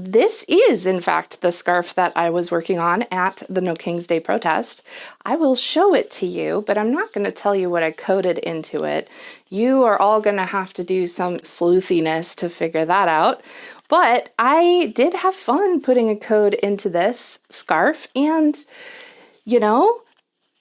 this is, in fact, the scarf that I was working on at the No King's Day protest. I will show it to you, but I'm not going to tell you what I coded into it. You are all going to have to do some sleuthiness to figure that out. But I did have fun putting a code into this scarf, and, you know,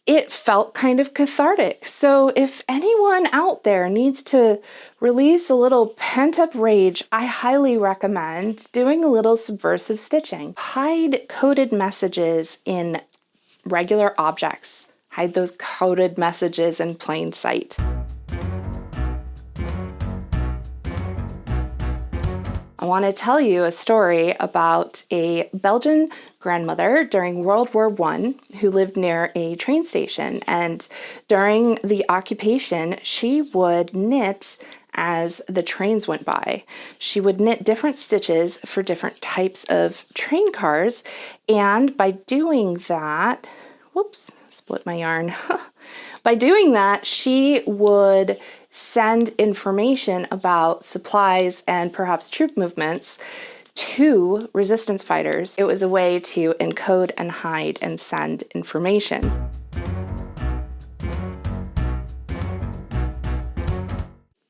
it felt kind of cathartic. So if anyone out there needs to release a little pent-up rage, I highly recommend doing a little subversive stitching. Hide coded messages in regular objects. Hide those coded messages in plain sight. I want to tell you a story about a Belgian grandmother during World War I who lived near a train station. And during the occupation, she would knit as the trains went by. She would knit different stitches for different types of train cars. And by doing that, whoops, split my yarn. By doing that, she would send information about supplies and perhaps troop movements to resistance fighters. It was a way to encode and hide and send information.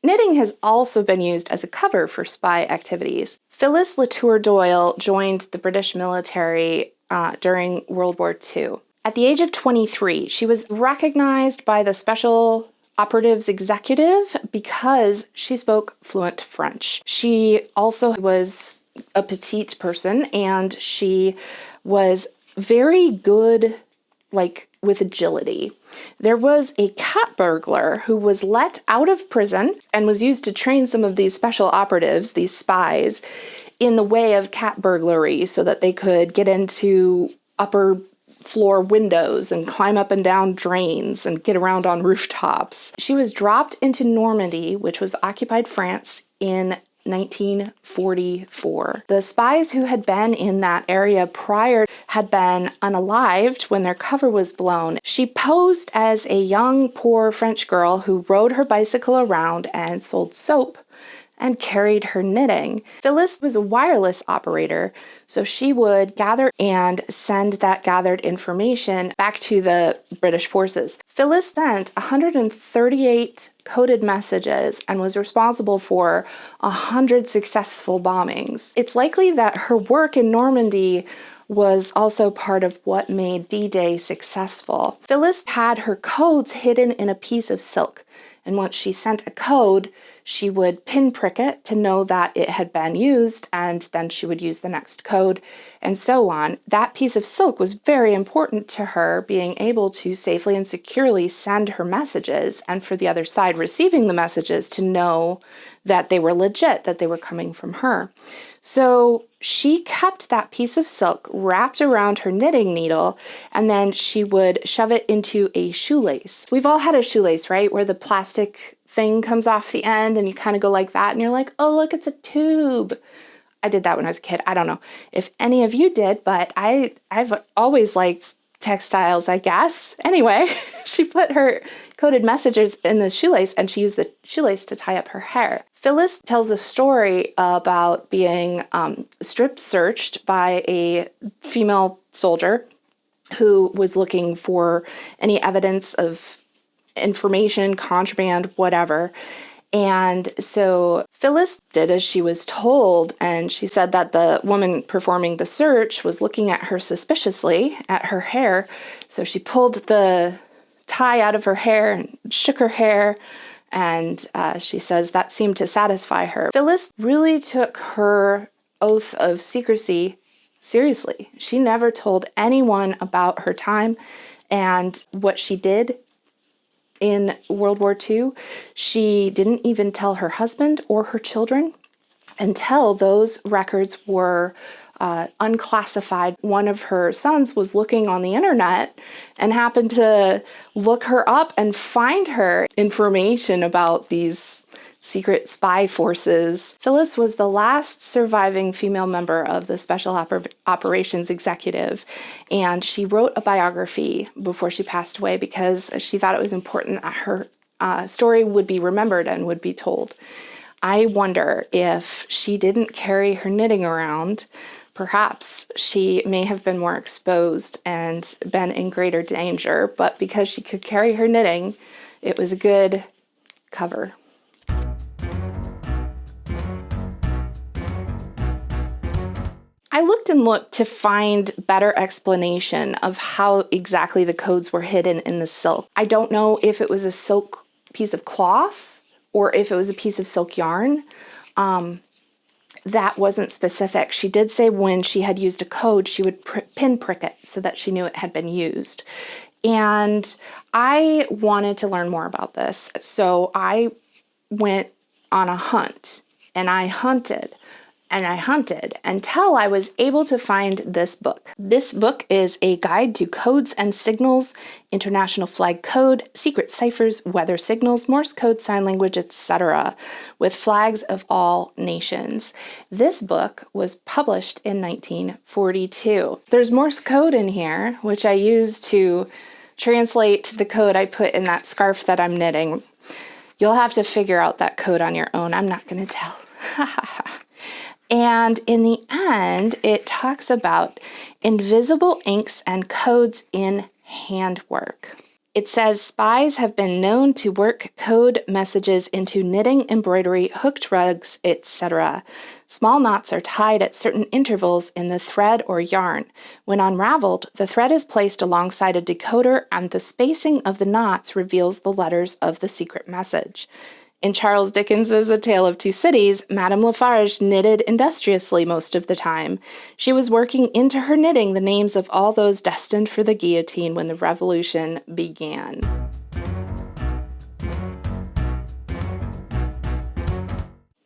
Knitting has also been used as a cover for spy activities. Phyllis Latour Doyle joined the British military during World War II. At the age of 23, she was recognized by the Special Operatives Executive because she spoke fluent French. She also was a petite person, and she was very good, with agility. There was a cat burglar who was let out of prison and was used to train some of these special operatives, these spies, in the way of cat burglary so that they could get into upper floor windows and climb up and down drains and get around on rooftops. She was dropped into Normandy, which was occupied France, in 1944. The spies who had been in that area prior had been unalived when their cover was blown. She posed as a young, poor French girl who rode her bicycle around and sold soap and carried her knitting. Phyllis was a wireless operator, so she would gather and send that gathered information back to the British forces. Phyllis sent 138 coded messages and was responsible for 100 successful bombings. It's likely that her work in Normandy was also part of what made D-Day successful. Phyllis had her codes hidden in a piece of silk, and once she sent a code, she would pinprick it to know that it had been used, and then she would use the next code, and so on. That piece of silk was very important to her, being able to safely and securely send her messages, and for the other side receiving the messages to know that they were legit, that they were coming from her. So she kept that piece of silk wrapped around her knitting needle, and then she would shove it into a shoelace. We've all had a shoelace, right? Where the plastic thing comes off the end and you kind of go like that and you're like, oh, look, it's a tube. I did that when I was a kid. I don't know if any of you did, but I've always liked textiles, I guess. Anyway, she put her coded messages in the shoelace and she used the shoelace to tie up her hair. Phyllis tells a story about being strip searched by a female soldier who was looking for any evidence of information, contraband, whatever. And so Phyllis did as she was told, and she said that the woman performing the search was looking at her suspiciously at her hair. So she pulled the tie out of her hair and shook her hair, and she says that seemed to satisfy her. Phyllis really took her oath of secrecy seriously. She never told anyone about her time and what she did in World War II. She didn't even tell her husband or her children until those records were unclassified. One of her sons was looking on the internet and happened to look her up and find her information about these secret spy forces. Phyllis was the last surviving female member of the Special Operations Executive, and she wrote a biography before she passed away because she thought it was important that her story would be remembered and would be told. I wonder if she didn't carry her knitting around perhaps she may have been more exposed and been in greater danger, but because she could carry her knitting, it was a good cover. I looked and looked to find better explanation of how exactly the codes were hidden in the silk. I don't know if it was a silk piece of cloth or if it was a piece of silk yarn. That wasn't specific. She did say when she had used a code, she would pinprick it so that she knew it had been used. And I wanted to learn more about this. So I went on a hunt, and I hunted until I was able to find this book. This book is a guide to codes and signals, international flag code, secret ciphers, weather signals, Morse code, sign language, etc., with flags of all nations. This book was published in 1942. There's Morse code in here, which I use to translate the code I put in that scarf that I'm knitting. You'll have to figure out that code on your own. I'm not going to tell. And in the end, it talks about invisible inks and codes in handwork. It says spies have been known to work code messages into knitting, embroidery, hooked rugs, etc. Small knots are tied at certain intervals in the thread or yarn. When unraveled, the thread is placed alongside a decoder, and the spacing of the knots reveals the letters of the secret message. In Charles Dickens's A Tale of Two Cities, Madame Lafarge knitted industriously most of the time. She was working into her knitting the names of all those destined for the guillotine when the revolution began.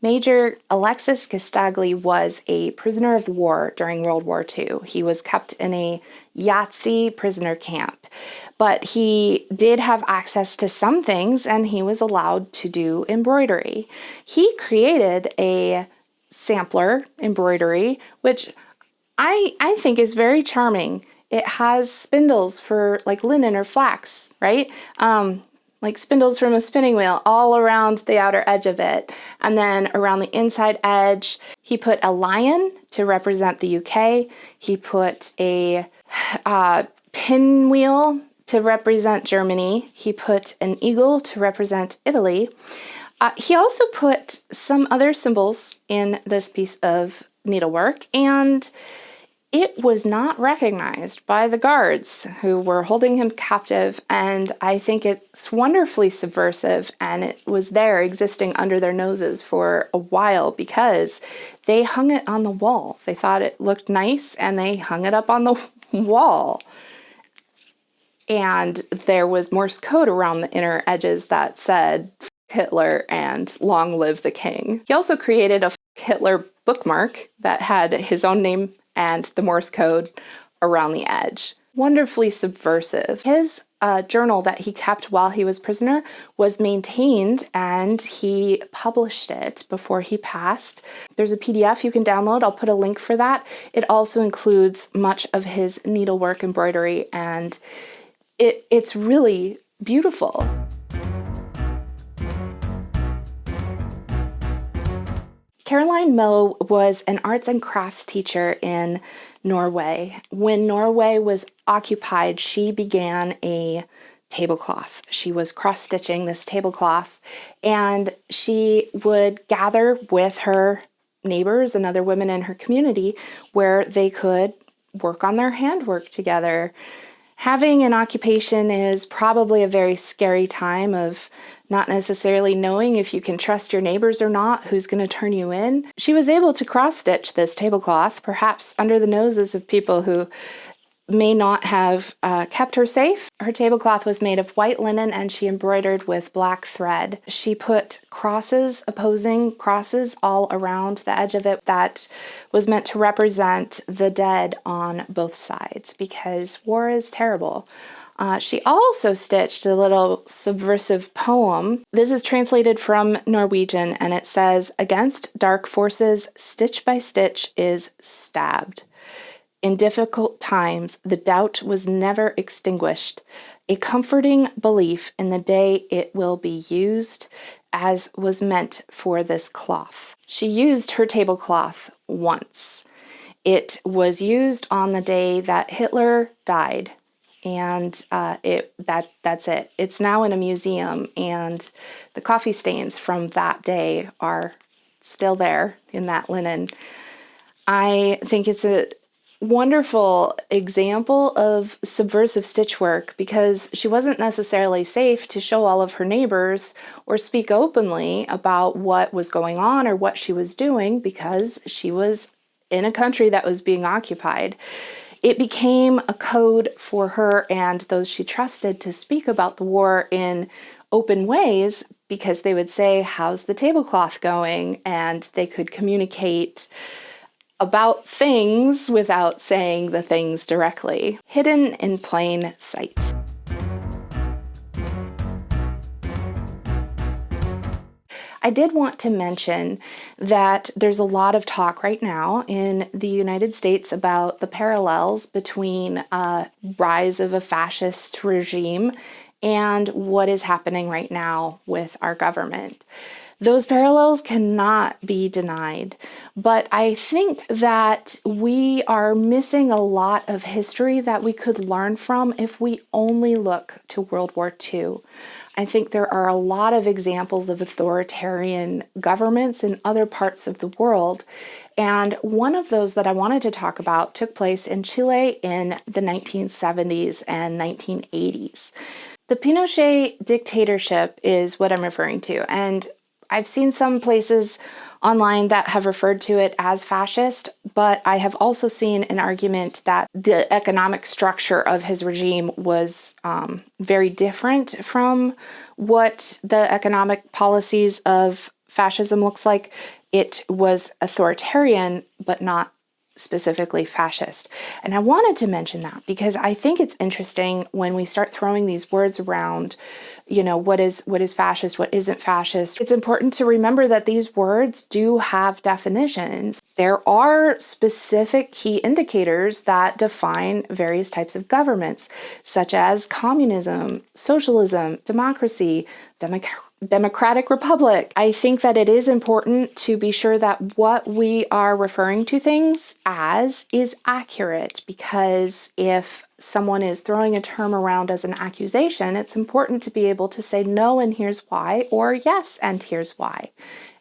Major Alexis Castagli was a prisoner of war during World War II. He was kept in a Yahtzee prisoner camp, but he did have access to some things and he was allowed to do embroidery. He created a sampler embroidery, which I think is very charming. It has spindles for like linen or flax, right? Like spindles from a spinning wheel all around the outer edge of it. And then around the inside edge, he put a lion to represent the UK. He put a pinwheel to represent Germany. He put an eagle to represent Italy. He also put some other symbols in this piece of needlework, and it was not recognized by the guards who were holding him captive, and I think it's wonderfully subversive, and it was there existing under their noses for a while because they hung it on the wall. They thought it looked nice, and they hung it up on the wall. And there was Morse code around the inner edges that said Hitler and long live the king. He also created a Hitler bookmark that had his own name and the Morse code around the edge. Wonderfully subversive. His journal that he kept while he was prisoner was maintained, and he published it before he passed. There's a PDF you can download. I'll put a link for that. It also includes much of his needlework embroidery, and it's really beautiful. Caroline Moe was an arts and crafts teacher in Norway. When Norway was occupied, she began a tablecloth. She was cross-stitching this tablecloth, and she would gather with her neighbors and other women in her community where they could work on their handwork together. Having an occupation is probably a very scary time of not necessarily knowing if you can trust your neighbors or not, who's going to turn you in. She was able to cross-stitch this tablecloth, perhaps under the noses of people who may not have kept her safe. Her tablecloth was made of white linen, and she embroidered with black thread. She put crosses, opposing crosses, all around the edge of it that was meant to represent the dead on both sides, because war is terrible. She also stitched a little subversive poem. This is translated from Norwegian, and it says, "Against dark forces, stitch by stitch is stabbed. In difficult times, the doubt was never extinguished, a comforting belief in the day it will be used as was meant for this cloth." She used her tablecloth once. It was used on the day that Hitler died, and that's it. It's now in a museum, and the coffee stains from that day are still there in that linen. I think it's a wonderful example of subversive stitchwork because she wasn't necessarily safe to show all of her neighbors or speak openly about what was going on or what she was doing because she was in a country that was being occupied. It became a code for her and those she trusted to speak about the war in open ways because they would say, "How's the tablecloth going?" And they could communicate about things without saying the things directly. Hidden in plain sight. I did want to mention that there's a lot of talk right now in the United States about the parallels between rise of a fascist regime and what is happening right now with our government. Those parallels cannot be denied, but I think that we are missing a lot of history that we could learn from if we only look to World War II. I think there are a lot of examples of authoritarian governments in other parts of the world, and one of those that I wanted to talk about took place in Chile in the 1970s and 1980s. The Pinochet dictatorship is what I'm referring to, and I've seen some places online that have referred to it as fascist, but I have also seen an argument that the economic structure of his regime was very different from what the economic policies of fascism looks like. It was authoritarian, but not specifically fascist. And I wanted to mention that because I think it's interesting when we start throwing these words around, what is fascist, what isn't fascist. It's important to remember that these words do have definitions. There are specific key indicators that define various types of governments, such as communism, socialism, democracy, democratic republic. I think that it is important to be sure that what we are referring to things as is accurate, because if someone is throwing a term around as an accusation, it's important to be able to say no and here's why, or yes and here's why.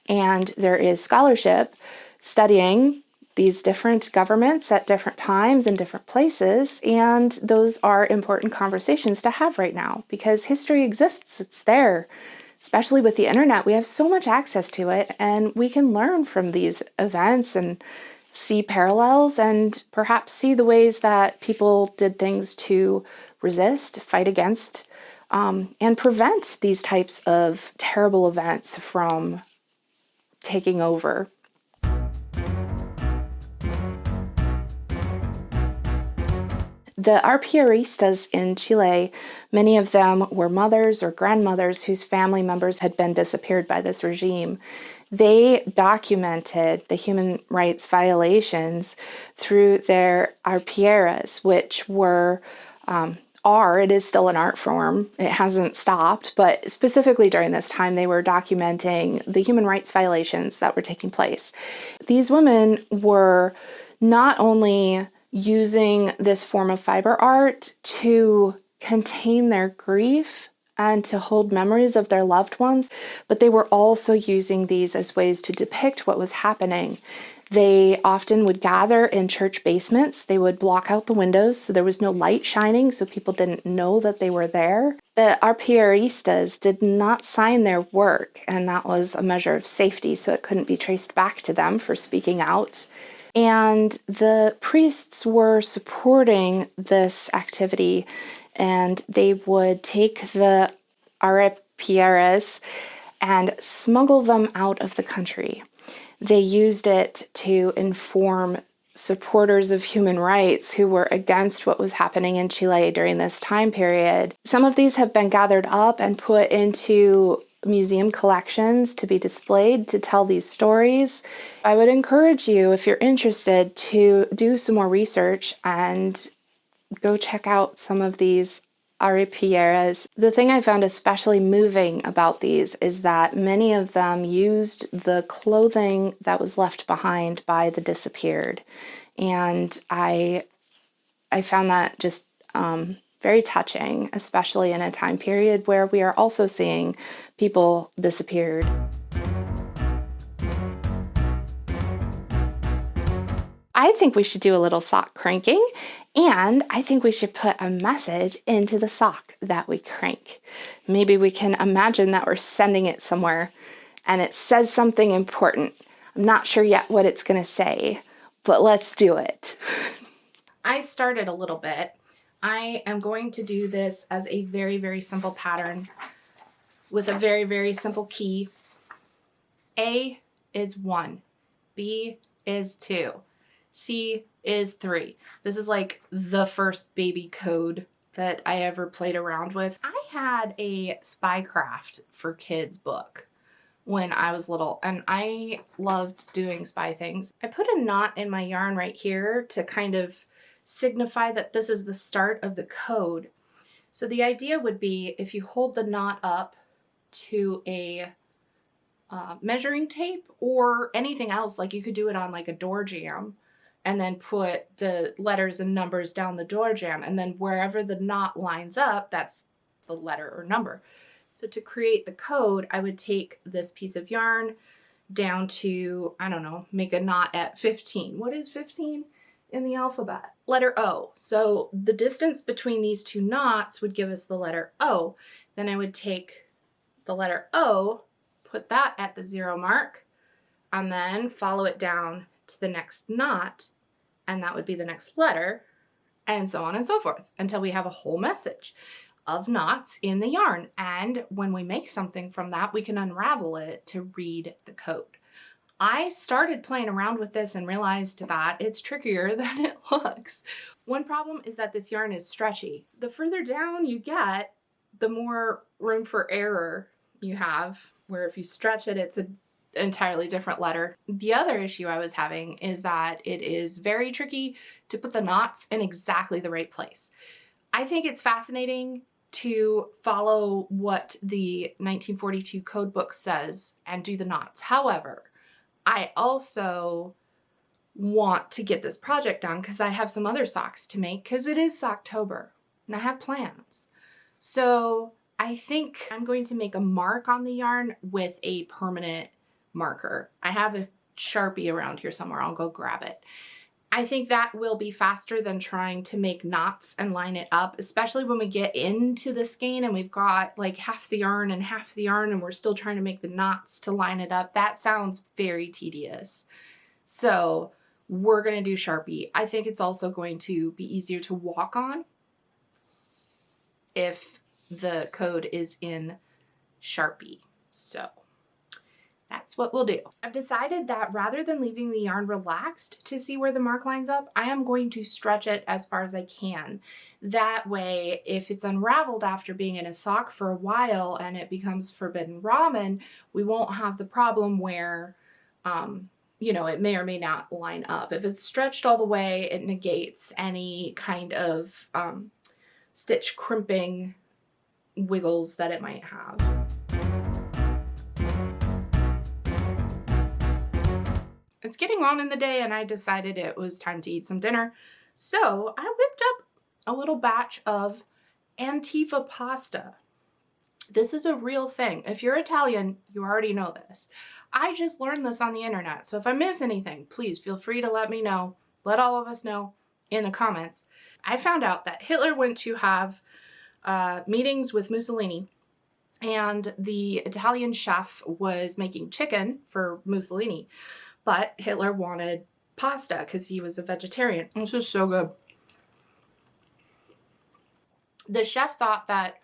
And there is scholarship studying these different governments at different times in different places, and those are important conversations to have right now because history exists, it's there. Especially with the internet, we have so much access to it, and we can learn from these events and see parallels and perhaps see the ways that people did things to resist, fight against, and prevent these types of terrible events from taking over. The arpilleristas in Chile, many of them were mothers or grandmothers whose family members had been disappeared by this regime. They documented the human rights violations through their arpilleras, which were, it is still an art form. It hasn't stopped, but specifically during this time, they were documenting the human rights violations that were taking place. These women were not only using this form of fiber art to contain their grief and to hold memories of their loved ones, but they were also using these as ways to depict what was happening. They often would gather in church basements. They would block out the windows so there was no light shining so people didn't know that they were there. The arpilleristas did not sign their work, and that was a measure of safety so it couldn't be traced back to them for speaking out. And the priests were supporting this activity, and they would take the arpilleras and smuggle them out of the country. They used it to inform supporters of human rights who were against what was happening in Chile during this time period. Some of these have been gathered up and put into museum collections to be displayed to tell these stories. I would encourage you, if you're interested, to do some more research and go check out some of these arpilleras. The thing I found especially moving about these is that many of them used the clothing that was left behind by the disappeared. And I found that just very touching, especially in a time period where we are also seeing people disappeared. I think we should do a little sock cranking, and I think we should put a message into the sock that we crank. Maybe we can imagine that we're sending it somewhere and it says something important. I'm not sure yet what it's going to say, but let's do it. I started a little bit. I am going to do this as a very, very simple pattern with a very, very simple key. A is 1, B is 2, C is 3. This is like the first baby code that I ever played around with. I had a Spycraft for Kids book when I was little, and I loved doing spy things. I put a knot in my yarn right here to kind of signify that this is the start of the code. So the idea would be if you hold the knot up to a measuring tape or anything else, like you could do it on like a door jamb and then put the letters and numbers down the door jamb, and then wherever the knot lines up, that's the letter or number. So to create the code, I would take this piece of yarn down to, I don't know, make a knot at 15. What is 15 in the alphabet? Letter O. So the distance between these two knots would give us the letter O. Then I would take the letter O, put that at the 0 mark, and then follow it down to the next knot, and that would be the next letter, and so on and so forth, until we have a whole message of knots in the yarn. And when we make something from that, we can unravel it to read the code. I started playing around with this and realized that it's trickier than it looks. One problem is that this yarn is stretchy. The further down you get, the more room for error you have, where if you stretch it, it's an entirely different letter. The other issue I was having is that it is very tricky to put the knots in exactly the right place. I think it's fascinating to follow what the 1942 code book says and do the knots. However, I also want to get this project done because I have some other socks to make, because it is Socktober and I have plans. So I think I'm going to make a mark on the yarn with a permanent marker. I have a Sharpie around here somewhere. I'll go grab it. I think that will be faster than trying to make knots and line it up, especially when we get into the skein and we've got like half the yarn and we're still trying to make the knots to line it up. That sounds very tedious. So we're going to do Sharpie. I think it's also going to be easier to walk on if the code is in Sharpie. So that's what we'll do. I've decided that rather than leaving the yarn relaxed to see where the mark lines up, I am going to stretch it as far as I can. That way, if it's unraveled after being in a sock for a while and it becomes forbidden ramen, we won't have the problem where, you know, it may or may not line up. If it's stretched all the way, it negates any kind of stitch crimping wiggles that it might have. It's getting on in the day and I decided it was time to eat some dinner. So I whipped up a little batch of Antifa pasta. This is a real thing. If you're Italian, you already know this. I just learned this on the internet. So if I miss anything, please feel free to let me know. Let all of us know in the comments. I found out that Hitler went to have meetings with Mussolini, and the Italian chef was making chicken for Mussolini. But Hitler wanted pasta because he was a vegetarian. This is so good. The chef thought that,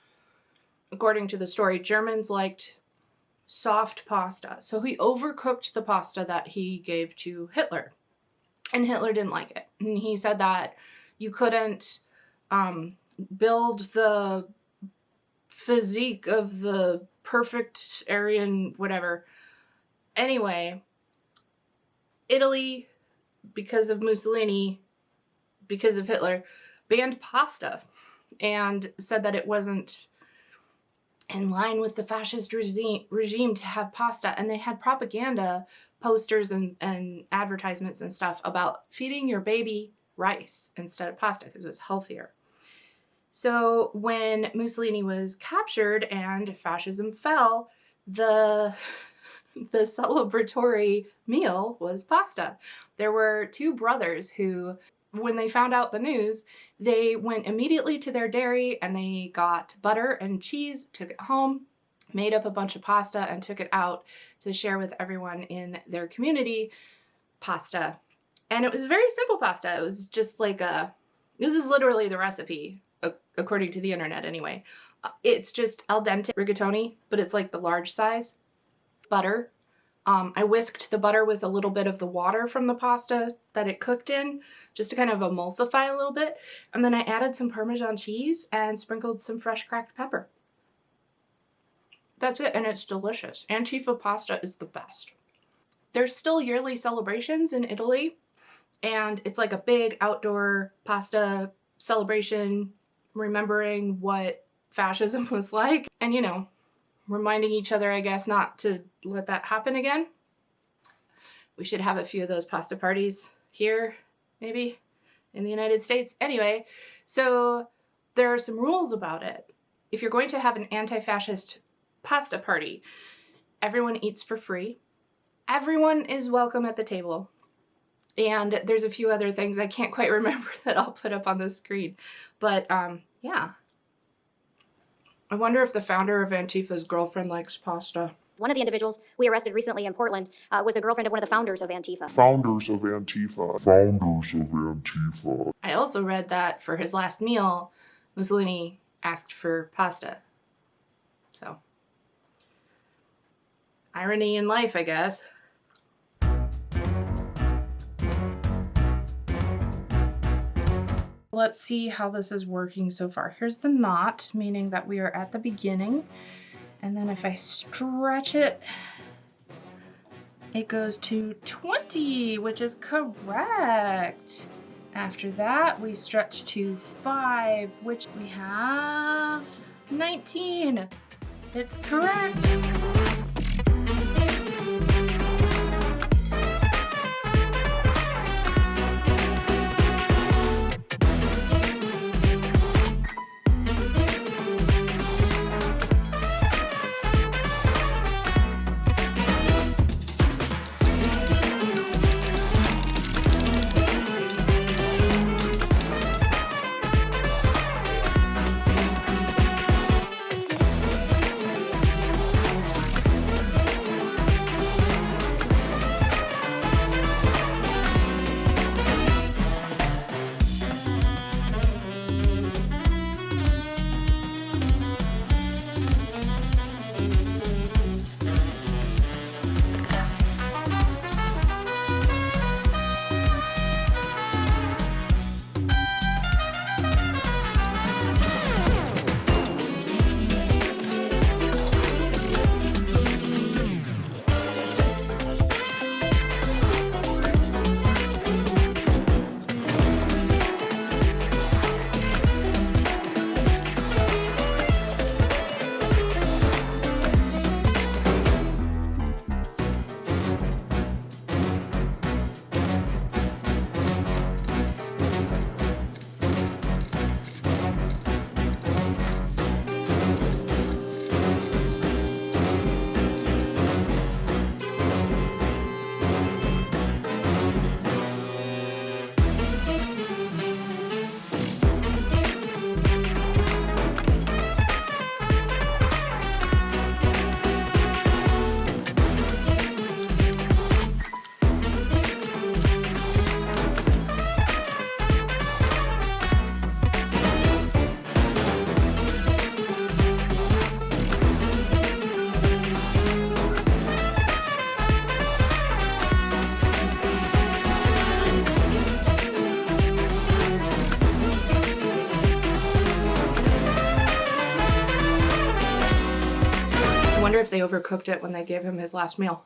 according to the story, Germans liked soft pasta. So he overcooked the pasta that he gave to Hitler. And Hitler didn't like it. And he said that you couldn't build the physique of the perfect Aryan whatever. Anyway, Italy, because of Mussolini, because of Hitler, banned pasta and said that it wasn't in line with the fascist regime to have pasta. And they had propaganda posters and advertisements and stuff about feeding your baby rice instead of pasta because it was healthier. So when Mussolini was captured and fascism fell, the celebratory meal was pasta. There were two brothers who, when they found out the news, they went immediately to their dairy and they got butter and cheese, took it home, made up a bunch of pasta, and took it out to share with everyone in their community pasta. And it was very simple pasta. It was just like this is literally the recipe, according to the internet anyway. It's just al dente rigatoni, but it's like the large size. Butter. I whisked the butter with a little bit of the water from the pasta that it cooked in, just to kind of emulsify a little bit. And then I added some Parmesan cheese and sprinkled some fresh cracked pepper. That's it, and it's delicious. Antifa pasta is the best. There's still yearly celebrations in Italy, and it's like a big outdoor pasta celebration, remembering what fascism was like, and, you know, reminding each other, I guess, not to let that happen again. We should have a few of those pasta parties here, maybe, in the United States. Anyway, so there are some rules about it. If you're going to have an anti-fascist pasta party, everyone eats for free. Everyone is welcome at the table. And there's a few other things I can't quite remember that I'll put up on the screen. But, yeah. I wonder if the founder of Antifa's girlfriend likes pasta. One of the individuals we arrested recently in Portland was the girlfriend of one of the founders of Antifa. I also read that for his last meal, Mussolini asked for pasta. So, irony in life, I guess. Let's see how this is working so far. Here's the knot, meaning that we are at the beginning. And then if I stretch it, it goes to 20, which is correct. After that, we stretch to 5, which we have 19. It's correct. I wonder if they overcooked it when they gave him his last meal.